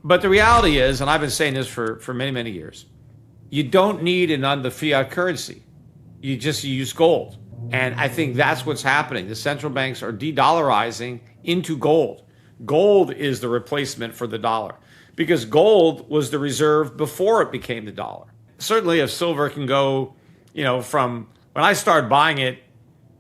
But the reality is, and I've been saying this for many, many years, you don't need another fiat currency. You just use gold. And I think that's what's happening. The central banks are de-dollarizing into gold. Gold is the replacement for the dollar because gold was the reserve before it became the dollar. Certainly if silver can go, from when I started buying it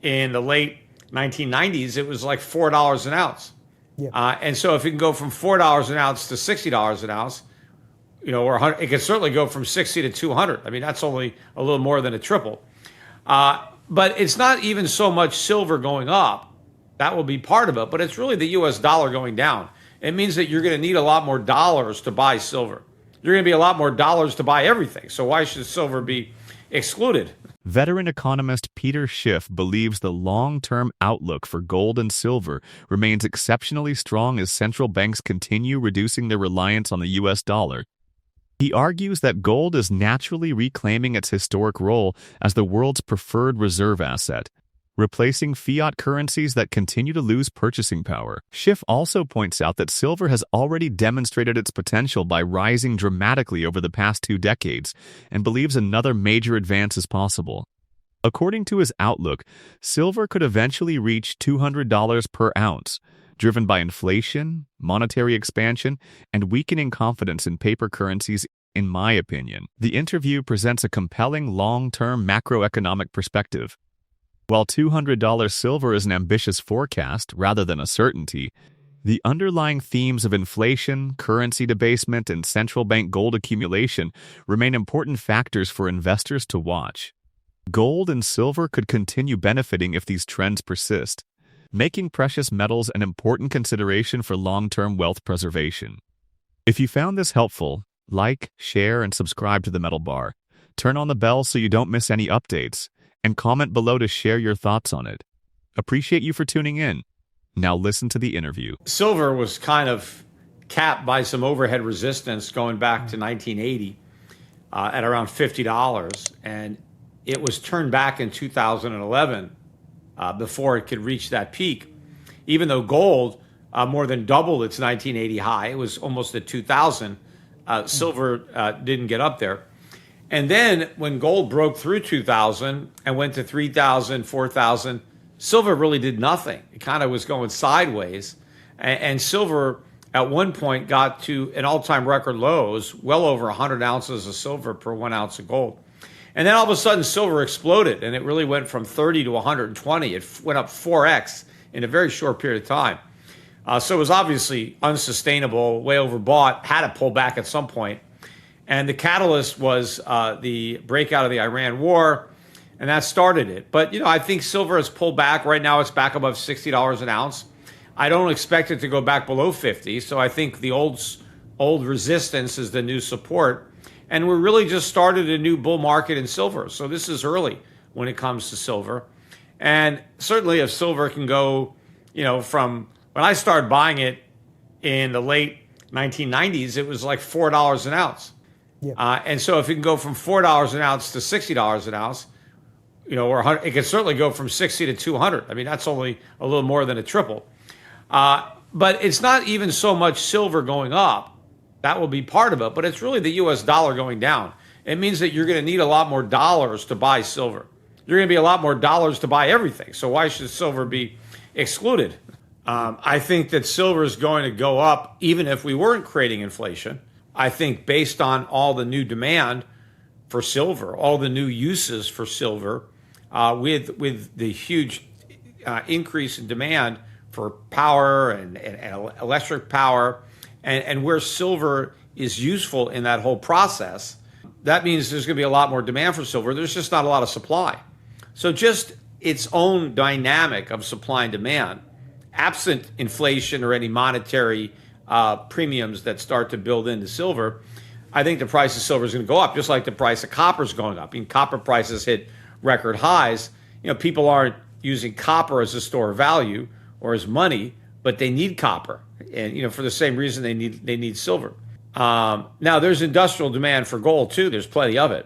in the late 1990s, it was like $4 an ounce. Yeah. And so if it can go from $4 an ounce to $60 an ounce, or it can certainly go from 60 to 200. I mean, that's only a little more than a triple. But it's not even so much silver going up. That will be part of it. But it's really the U.S. dollar going down. It means that you're going to need a lot more dollars to buy silver. You're going to be a lot more dollars to buy everything. So why should silver be excluded? Veteran economist Peter Schiff believes the long-term outlook for gold and silver remains exceptionally strong as central banks continue reducing their reliance on the U.S. dollar. He argues that gold is naturally reclaiming its historic role as the world's preferred reserve asset, replacing fiat currencies that continue to lose purchasing power. Schiff also points out that silver has already demonstrated its potential by rising dramatically over the past 2 decades and believes another major advance is possible. According to his outlook, silver could eventually reach $200 per ounce, driven by inflation, monetary expansion, and weakening confidence in paper currencies, in my opinion. The interview presents a compelling long-term macroeconomic perspective. While $200 silver is an ambitious forecast rather than a certainty, the underlying themes of inflation, currency debasement, and central bank gold accumulation remain important factors for investors to watch. Gold and silver could continue benefiting if these trends persist, making precious metals an important consideration for long-term wealth preservation. If you found this helpful, like, share, and subscribe to the Metal Bar. Turn on the bell so you don't miss any updates, and comment below to share your thoughts on it. Appreciate you for tuning in. Now listen to the interview. Silver was kind of capped by some overhead resistance going back to 1980 at around $50, and it was turned back in 2011 before it could reach that peak. Even though gold more than doubled its 1980 high, it was almost at 2000, silver didn't get up there. And then when gold broke through 2000 and went to 3,000, 4,000, silver really did nothing. It kind of was going sideways. And silver at one point got to an all-time record lows, well over 100 ounces of silver per 1 ounce of gold. And then all of a sudden, silver exploded, and it really went from 30 to 120. It went up 4x in a very short period of time. So it was obviously unsustainable, way overbought, had to pull back at some point. And the catalyst was the breakout of the Iran war, and that started it. But, I think silver has pulled back. Right now, it's back above $60 an ounce. I don't expect it to go back below 50, so I think the old resistance is the new support. And we're really just started a new bull market in silver. So this is early when it comes to silver. And certainly if silver can go, from when I started buying it in the late 1990s, it was like $4 an ounce. Yeah. And so if it can go from $4 an ounce to $60 an ounce, or it can certainly go from 60 to 200. I mean, that's only a little more than a triple. But it's not even so much silver going up. That will be part of it, but it's really the U.S. dollar going down. It means that you're going to need a lot more dollars to buy silver. You're going to be a lot more dollars to buy everything. So why should silver be excluded? I think that silver is going to go up even if we weren't creating inflation. I think based on all the new demand for silver, all the new uses for silver, with the huge increase in demand for power and electric power, and where silver is useful in that whole process, that means there's going to be a lot more demand for silver. There's just not a lot of supply. So just its own dynamic of supply and demand, absent inflation or any monetary premiums that start to build into silver, I think the price of silver is going to go up, just like the price of copper is going up. I mean, copper prices hit record highs. People aren't using copper as a store of value or as money, but they need copper, and for the same reason they need silver. Now there's industrial demand for gold too. There's plenty of it,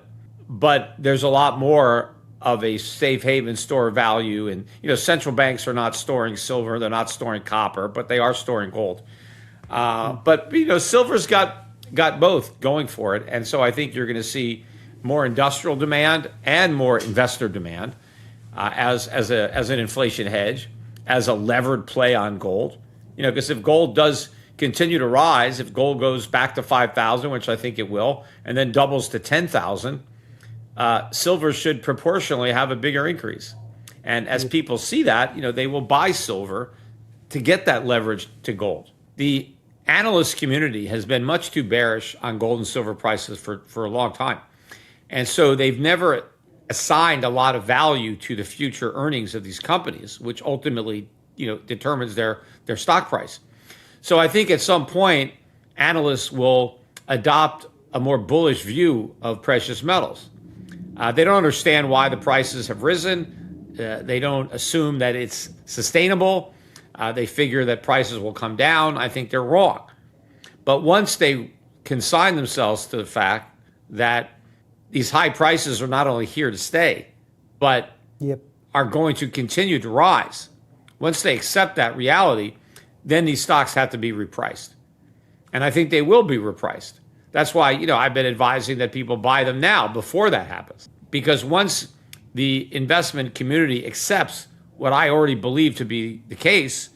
but there's a lot more of a safe haven store of value. And central banks are not storing silver, they're not storing copper, but they are storing gold. But silver's got both going for it, and so I think you're going to see more industrial demand and more investor demand as an inflation hedge, as a levered play on gold. Because if gold does continue to rise, if gold goes back to 5,000, which I think it will, and then doubles to 10,000, silver should proportionally have a bigger increase. And as people see that, they will buy silver to get that leverage to gold. The analyst community has been much too bearish on gold and silver prices for a long time. And so they've never assigned a lot of value to the future earnings of these companies, which ultimately, determines their stock price. So I think at some point, analysts will adopt a more bullish view of precious metals. They don't understand why the prices have risen. They don't assume that it's sustainable. They figure that prices will come down. I think they're wrong. But once they consign themselves to the fact that these high prices are not only here to stay, but are going to continue to rise, once they accept that reality, then these stocks have to be repriced. And I think they will be repriced. That's why, I've been advising that people buy them now before that happens. Because once the investment community accepts what I already believe to be the case,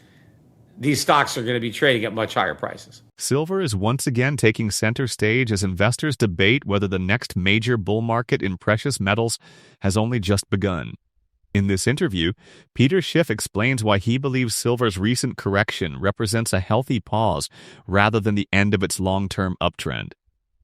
these stocks are going to be trading at much higher prices. Silver is once again taking center stage as investors debate whether the next major bull market in precious metals has only just begun. In this interview, Peter Schiff explains why he believes silver's recent correction represents a healthy pause rather than the end of its long-term uptrend.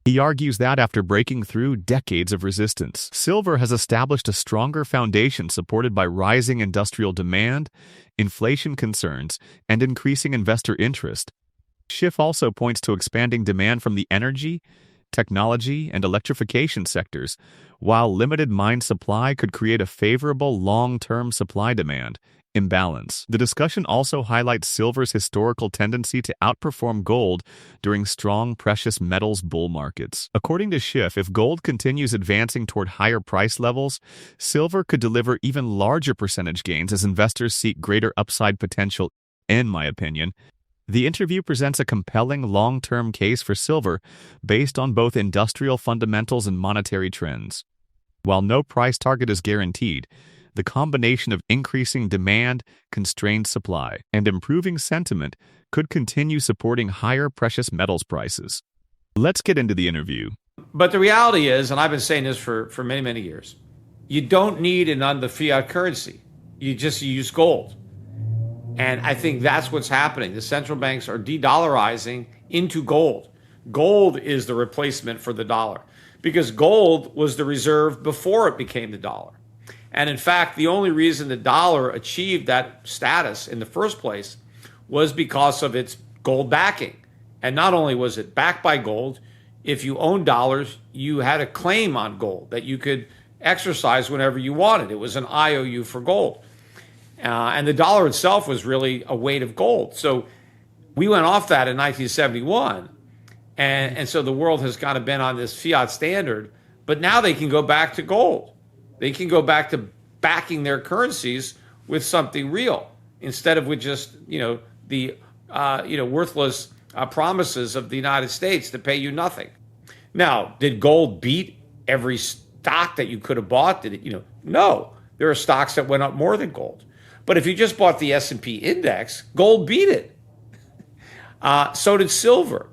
He argues that after breaking through decades of resistance, silver has established a stronger foundation supported by rising industrial demand, inflation concerns, and increasing investor interest. Schiff also points to expanding demand from the energy, technology, and electrification sectors, while limited mine supply could create a favorable long-term supply-demand imbalance. The discussion also highlights silver's historical tendency to outperform gold during strong precious metals bull markets. According to Schiff, if gold continues advancing toward higher price levels, silver could deliver even larger percentage gains as investors seek greater upside potential. In my opinion, the interview presents a compelling long-term case for silver based on both industrial fundamentals and monetary trends. While no price target is guaranteed, the combination of increasing demand, constrained supply, and improving sentiment could continue supporting higher precious metals prices. Let's get into the interview. But the reality is, and I've been saying this for many, many years, you don't need the fiat currency. You just use gold. And I think that's what's happening. The central banks are de-dollarizing into gold. Gold is the replacement for the dollar because gold was the reserve before it became the dollar. And in fact, the only reason the dollar achieved that status in the first place was because of its gold backing. And not only was it backed by gold, if you owned dollars, you had a claim on gold that you could exercise whenever you wanted. It was an IOU for gold. And the dollar itself was really a weight of gold. So we went off that in 1971. And so the world has kind of been on this fiat standard. But now they can go back to gold. They can go back to backing their currencies with something real instead of with just, the worthless promises of the United States to pay you nothing. Now, did gold beat every stock that you could have bought? Did it, No. There are stocks that went up more than gold. But if you just bought the S&P index, gold beat it. So did silver.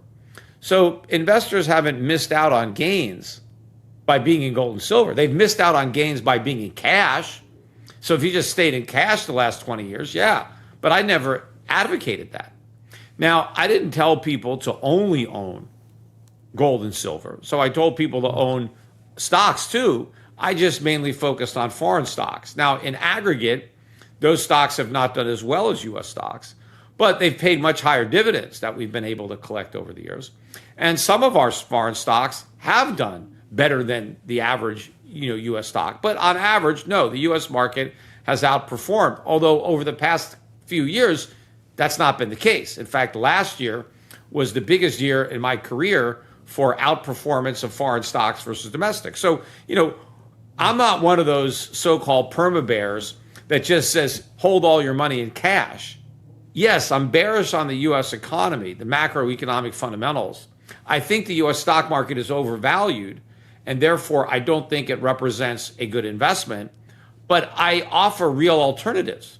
So investors haven't missed out on gains by being in gold and silver. They've missed out on gains by being in cash. So if you just stayed in cash the last 20 years, yeah. But I never advocated that. Now, I didn't tell people to only own gold and silver. So I told people to own stocks too. I just mainly focused on foreign stocks. Now, in aggregate, those stocks have not done as well as U.S. stocks, but they've paid much higher dividends that we've been able to collect over the years. And some of our foreign stocks have done better than the average, U.S. stock. But on average, no, the U.S. market has outperformed. Although over the past few years, that's not been the case. In fact, last year was the biggest year in my career for outperformance of foreign stocks versus domestic. So, I'm not one of those so-called perma bears that just says, hold all your money in cash. Yes, I'm bearish on the U.S. economy, the macroeconomic fundamentals. I think the U.S. stock market is overvalued, and therefore I don't think it represents a good investment. But I offer real alternatives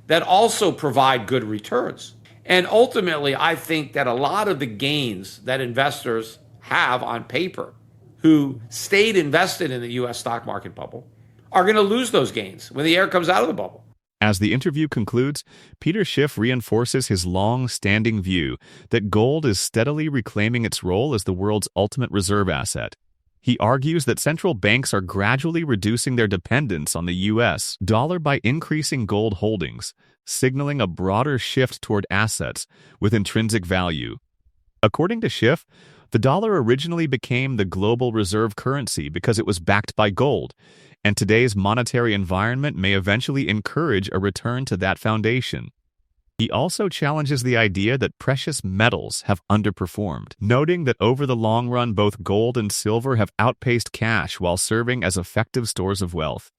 that also provide good returns. And ultimately, I think that a lot of the gains that investors have on paper who stayed invested in the U.S. stock market bubble are going to lose those gains when the air comes out of the bubble. As the interview concludes, Peter Schiff reinforces his long-standing view that gold is steadily reclaiming its role as the world's ultimate reserve asset. He argues that central banks are gradually reducing their dependence on the U.S. dollar by increasing gold holdings, signaling a broader shift toward assets with intrinsic value. According to Schiff, the dollar originally became the global reserve currency because it was backed by gold, and today's monetary environment may eventually encourage a return to that foundation. He also challenges the idea that precious metals have underperformed, noting that over the long run both gold and silver have outpaced cash while serving as effective stores of wealth.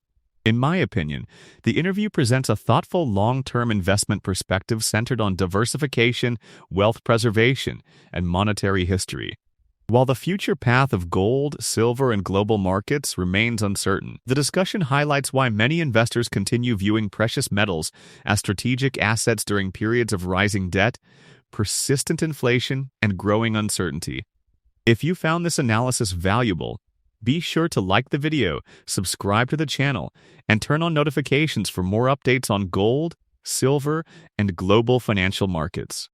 In my opinion, the interview presents a thoughtful long-term investment perspective centered on diversification, wealth preservation, and monetary history. While the future path of gold, silver, and global markets remains uncertain, the discussion highlights why many investors continue viewing precious metals as strategic assets during periods of rising debt, persistent inflation, and growing uncertainty. If you found this analysis valuable, be sure to like the video, subscribe to the channel, and turn on notifications for more updates on gold, silver, and global financial markets.